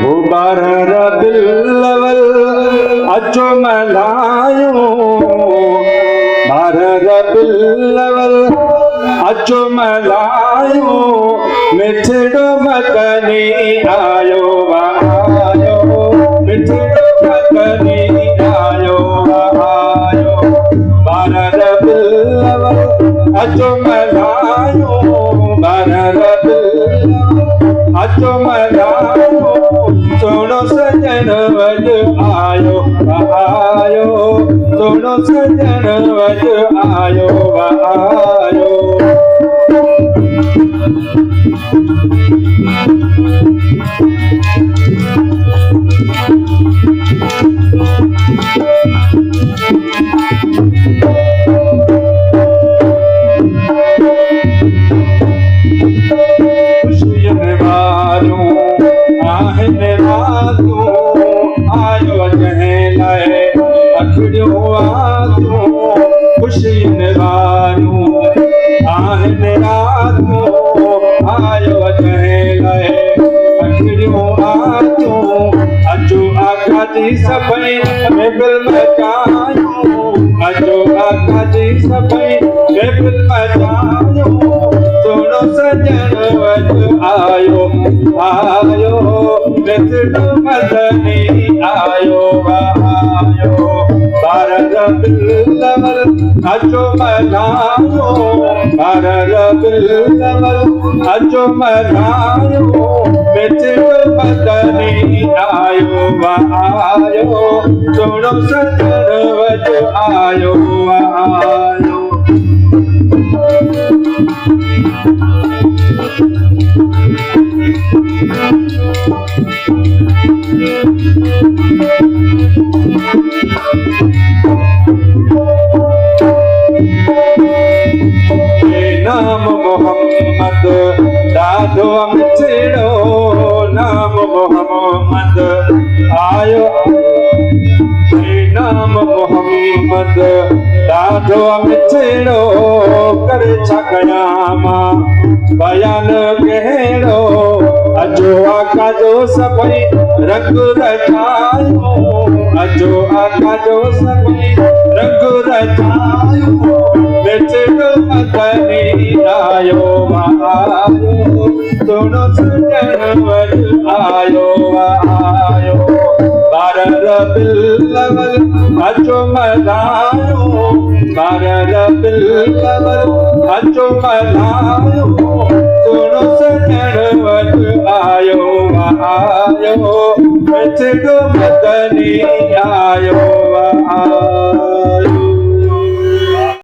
बारह रबिल्लवल अचो मल्हायो बारह रबिल्लवल अचो मल्हायो मिठड़ो मकनी आयो आयो मिठड़ो मकनी आयो आयो बारह रबिल्लवल अचो मल्हायो बारह रबिल्लवल अचो मल्हायो सोनो सजन वज आयो आयो सोनो सजन वज आयो आयो खुशियन वारू आहिन रातू आयो जहलाए अखड़ियो आतू अचो आका जी सभई बेबिल मचायो अचो आका जी सभई बेबिल मचायो सोनो सजन वज आयो आयो मिठड़ो मदनी आयो आयो बारह रबिल्लवल अचो मल्हायो बारह रबिल्लवल अचो मल्हायो मिठड़ो मदनी आयो आयो सोनो सजन वज आयो आयो नाम मोहम्मद दादो मिठड़ो नाम मोहम्मद आयो नाम मोहम्मद दादो मिठड़ो करे छा कयां मां बयान कहिड़ो अचो आका जो सभई रंग रचायो अचो आका जो सभई रंग रचायो मिठड़ो मदनी आयो आयो सोनो सजन वज आयो आयो बारह रबिल्लवल अचो मल्हायो बारह रबिल्लवल अचो मल्हायो सोनो सजन वज आयो आयो मिठड़ो मदनी